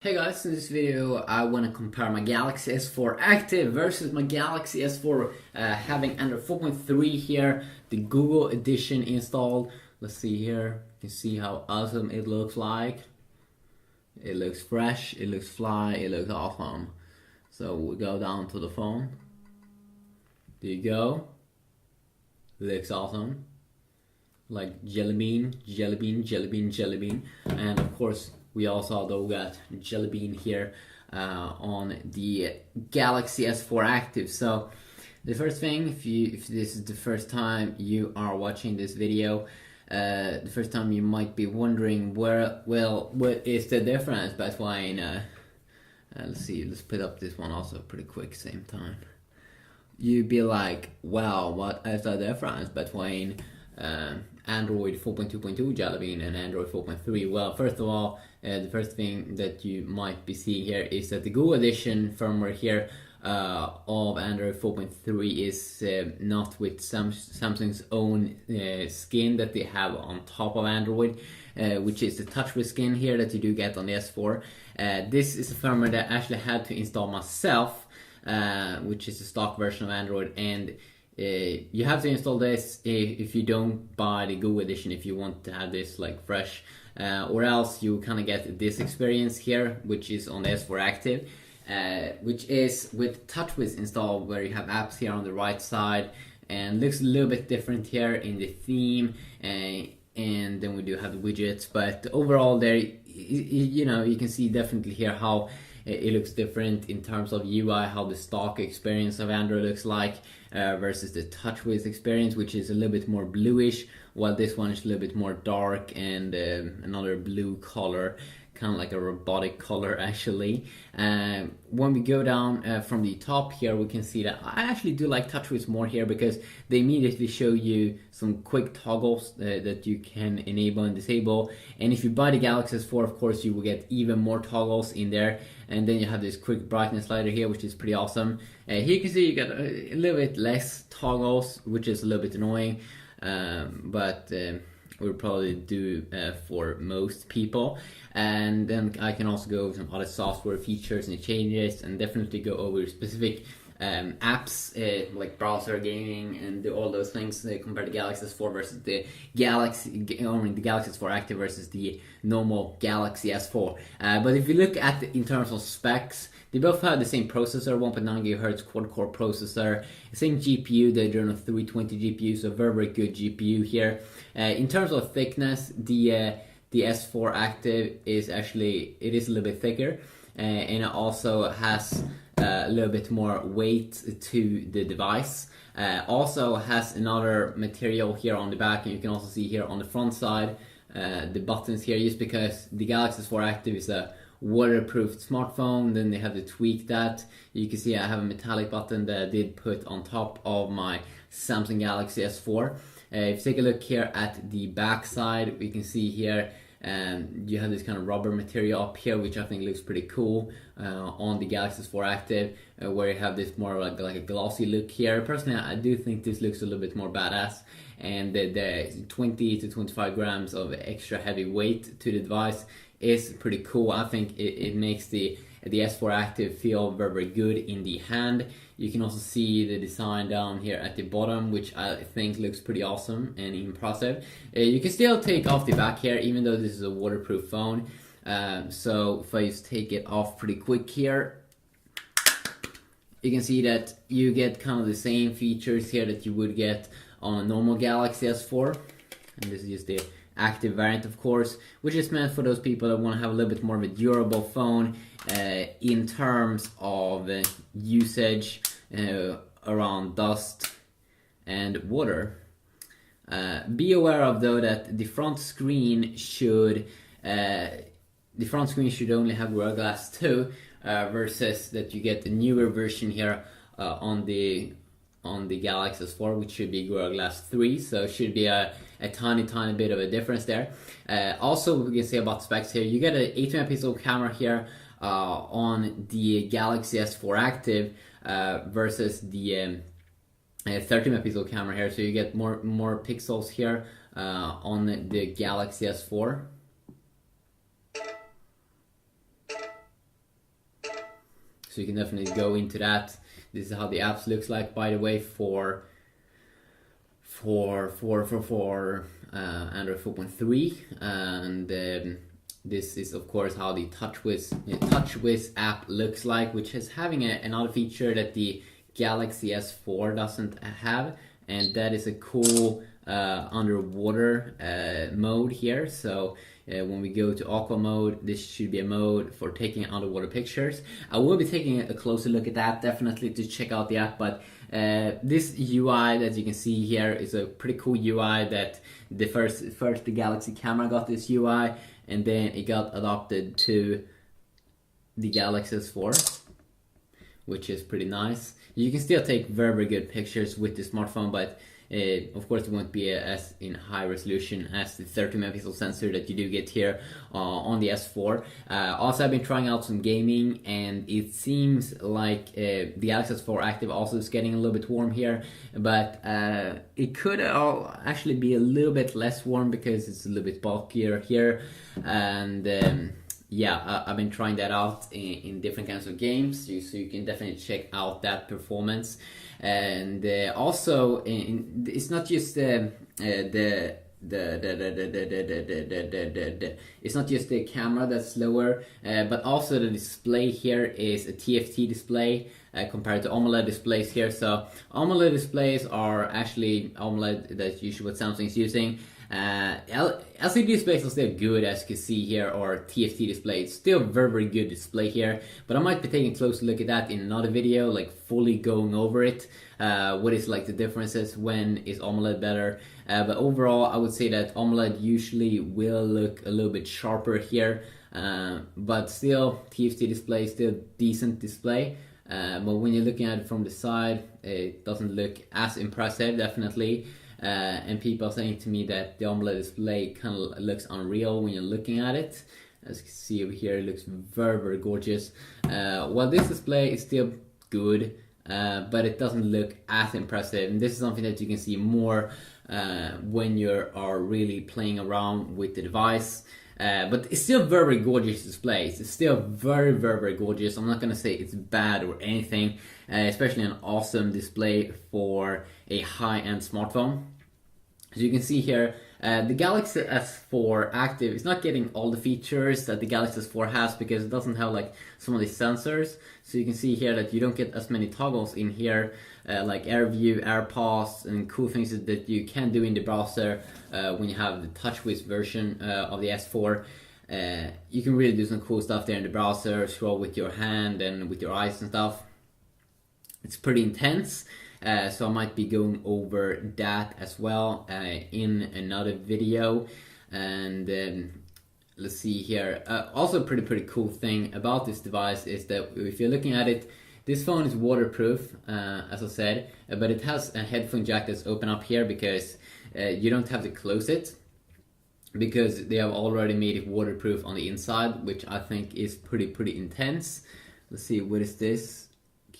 Hey guys, in this video I want to compare my Galaxy S4 Active versus my Galaxy S4 having Android 4.3 here, the Google edition installed. Let's see here, you can see how awesome it looks like. It looks fresh, it looks fly, it looks awesome. So we go down to the phone. There you go. Looks awesome. Like jelly bean, jelly bean, jelly bean, jelly bean. And of course, we also though got jelly bean here on the Galaxy S4 Active. So the first thing, if this is the first time you are watching this video, the first time you might be wondering what is the difference between let's see, let's put up this one also pretty quick same time. You'd be like, wow, what is the difference between Android 4.2.2 Jelly Bean and Android 4.3? Well, first of all, the first thing that you might be seeing here is that the Google Edition firmware here of Android 4.3 is not with Samsung's own skin that they have on top of Android, which is the TouchWiz skin here that you do get on the S4. This is a firmware that I actually had to install myself, which is the stock version of Android, and you have to install this if you don't buy the Google edition, if you want to have this like fresh, or else you kind of get this experience here, which is on the S4 Active, which is with TouchWiz installed, where you have apps here on the right side, and looks a little bit different here in the theme, and then we do have the widgets, but overall there, you know, you can see definitely here how it looks different in terms of UI, how the stock experience of Android looks like versus the TouchWiz experience, which is a little bit more bluish, while this one is a little bit more dark and another blue color, kind of like a robotic color actually. When we go down from the top here, we can see that I actually do like TouchWiz more here, because they immediately show you some quick toggles that you can enable and disable. And if you buy the Galaxy S4, of course, you will get even more toggles in there. And then you have this quick brightness slider here, which is pretty awesome. Here you can see you got a little bit less toggles, which is a little bit annoying, but we'll probably do for most people. And then I can also go over some other software features and changes, and definitely go over specific apps like browser gaming and all those things compared to Galaxy S4 versus the Galaxy S4 Active versus the normal Galaxy S4. But if you look at in terms of specs, they both have the same processor, 1.9 GHz quad-core processor, same GPU, the Adreno 320 GPU, so very good GPU here. In terms of thickness, the S4 Active is actually, it is a little bit thicker, and it also has a little bit more weight to the device. Also has another material here on the back, and you can also see here on the front side the buttons here, just because the Galaxy S4 Active is a waterproof smartphone. Then they have to tweak that. You can see I have a metallic button that I did put on top of my Samsung Galaxy S4. If you take a look here at the back side, we can see here you have this kind of rubber material up here, which I think looks pretty cool on the Galaxy S4 Active, where you have this more like a glossy look here. Personally, I do think this looks a little bit more badass, and the 20 to 25 grams of extra heavy weight to the device is pretty cool. I think it makes the S4 Active feel very good in the hand. You can also see the design down here at the bottom, which I think looks pretty awesome and impressive. You can still take off the back here, even though this is a waterproof phone. So if I just take it off pretty quick here, you can see that you get kind of the same features here that you would get on a normal Galaxy S4. And this is just the Active variant, of course, which is meant for those people that want to have a little bit more of a durable phone in terms of usage around dust and water. Be aware of though that the front screen should only have Gorilla Glass 2 versus that you get the newer version here on the Galaxy S4, which should be Gorilla Glass 3, so it should be a tiny bit of a difference there. Also, we can say about specs here, you get an 8 megapixel camera here on the Galaxy S4 Active versus the 30 megapixel camera here, so you get more pixels here on the Galaxy S4. so you can definitely go into that. This is how the apps looks like, by the way, for Android 4.3, and this is of course how the TouchWiz app looks like, which is having another feature that the Galaxy S4 doesn't have, and that is a cool underwater mode here. So when we go to aqua mode, this should be a mode for taking underwater pictures. I will be taking a closer look at that, definitely, to check out the app, but this UI that you can see here is a pretty cool UI that the first the Galaxy camera got this UI, and then it got adopted to the Galaxy S4, which is pretty nice. You can still take very good pictures with the smartphone, but of course it won't be as in high resolution as the 30 megapixel sensor that you do get here on the S4. Also, I've been trying out some gaming, and it seems like the Galaxy S4 Active also is getting a little bit warm here, but it could actually be a little bit less warm because it's a little bit bulkier here, and yeah, I've been trying that out in different kinds of games, so you can definitely check out that performance. And also, it's not just it's not just the camera that's slower, but also the display here is a TFT display compared to AMOLED displays here. So AMOLED displays are actually AMOLED that's usually what Samsung is using. LCD displays are still good, as you can see here, or TFT display. It's still very good display here, but I might be taking a close look at that in another video, like fully going over it. What is like the differences, when is AMOLED better, but overall I would say that AMOLED usually will look a little bit sharper here, but still TFT display is still decent display. But when you're looking at it from the side, it doesn't look as impressive, definitely. And people are saying to me that the AMOLED display kind of looks unreal when you're looking at it. As you can see over here, it looks very gorgeous. While this display is still good, but it doesn't look as impressive. And this is something that you can see more when you are really playing around with the device. But it's still very gorgeous display. It's still very gorgeous. I'm not gonna say it's bad or anything, especially an awesome display for a high-end smartphone. As you can see here, the Galaxy S4 Active is not getting all the features that the Galaxy S4 has because it doesn't have like some of the sensors. So you can see here that you don't get as many toggles in here, like AirView, AirPause, and cool things that you can do in the browser when you have the TouchWiz version of the S4. You can really do some cool stuff there in the browser, scroll with your hand and with your eyes and stuff. It's pretty intense. So I might be going over that as well in another video. And let's see here. Also, a pretty cool thing about this device is that if you're looking at it, this phone is waterproof, as I said, but it has a headphone jack that's open up here because you don't have to close it, because they have already made it waterproof on the inside, which I think is pretty intense. Let's see, what is this?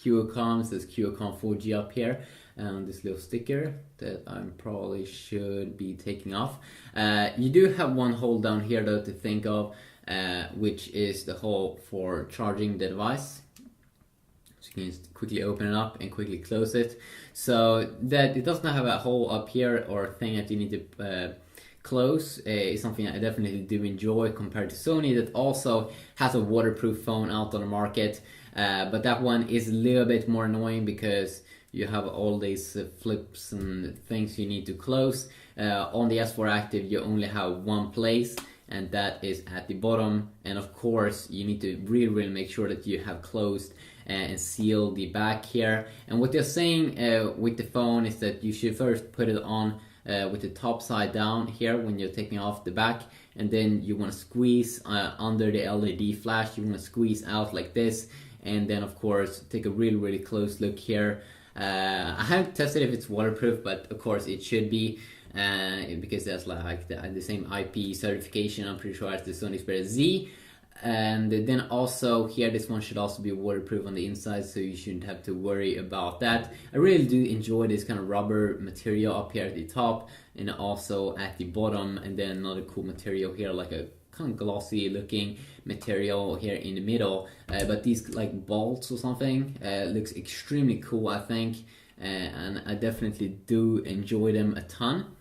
QOCOM, says QOCOM 4G up here, and this little sticker that I probably should be taking off. You do have one hole down here though to think of, which is the hole for charging the device. So you can quickly open it up and quickly close it, so that it doesn't have a hole up here or thing that you need to close. Is something I definitely do enjoy compared to Sony, that also has a waterproof phone out on the market. But that one is a little bit more annoying because you have all these flips and things you need to close. On the S4 Active you only have one place, and that is at the bottom, and of course you need to really make sure that you have closed and seal the back here. And what they're saying with the phone is that you should first put it on with the top side down here when you're taking off the back, and then you want to squeeze under the LED flash. You want to squeeze out like this, and then of course take a really close look here. I haven't tested if it's waterproof, but of course it should be, because that's like the same IP certification, I'm pretty sure, as the Sony Xperia Z. And then also here, this one should also be waterproof on the inside, so you shouldn't have to worry about that. I really do enjoy this kind of rubber material up here at the top and also at the bottom, and then another cool material here, like a kind of glossy looking material here in the middle, but these like bolts or something looks extremely cool, I think, and I definitely do enjoy them a ton.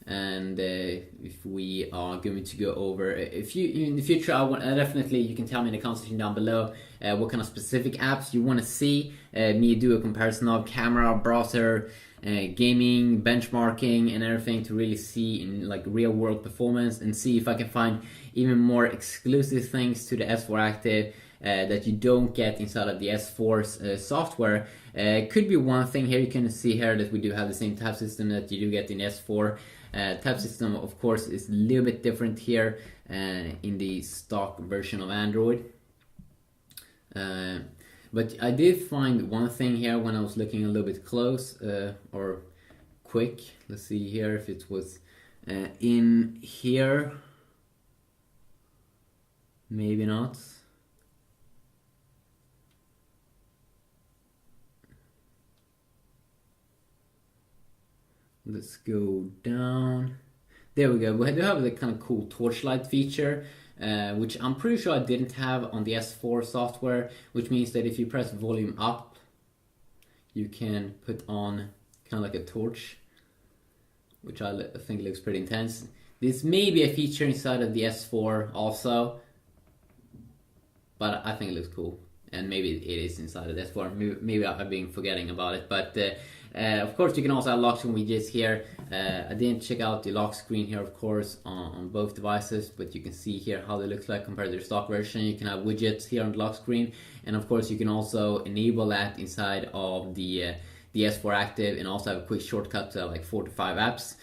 And if we are going to go over, if you in the future, definitely, you can tell me in the comment section down below what kind of specific apps you want to see me do a comparison of: camera, browser, gaming, benchmarking, and everything, to really see in like real world performance, and see if I can find even more exclusive things to the S4 Active that you don't get inside of the S4's software. Could be one thing here. You can see here that we do have the same tab system that you do get in S4. Tab system, of course, is a little bit different here in the stock version of Android. But I did find one thing here when I was looking a little bit close or quick. Let's see here if it was in here. Maybe not. Let's go down. There we go. We do have the kind of cool torchlight feature, which I'm pretty sure I didn't have on the S4 software, which means that if you press volume up, you can put on kind of like a torch, which I think looks pretty intense. This may be a feature inside of the S4 also, but I think it looks cool. And maybe it is inside of the S4. Maybe I've been forgetting about it, but of course you can also have lock screen widgets here. I didn't check out the lock screen here, of course, on both devices, but you can see here how they look like compared to the stock version. You can have widgets here on the lock screen, and of course you can also enable that inside of the S4 Active, and also have a quick shortcut to like 4 to 5 apps,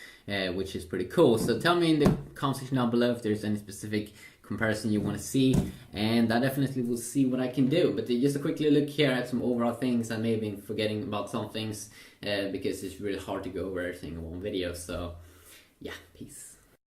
which is pretty cool. So tell me in the comment section down below if there's any specific comparison you want to see, and I definitely will see what I can do. But just a quickly look here at some overall things. I may have been forgetting about some things because it's really hard to go over everything in one video. So yeah, peace.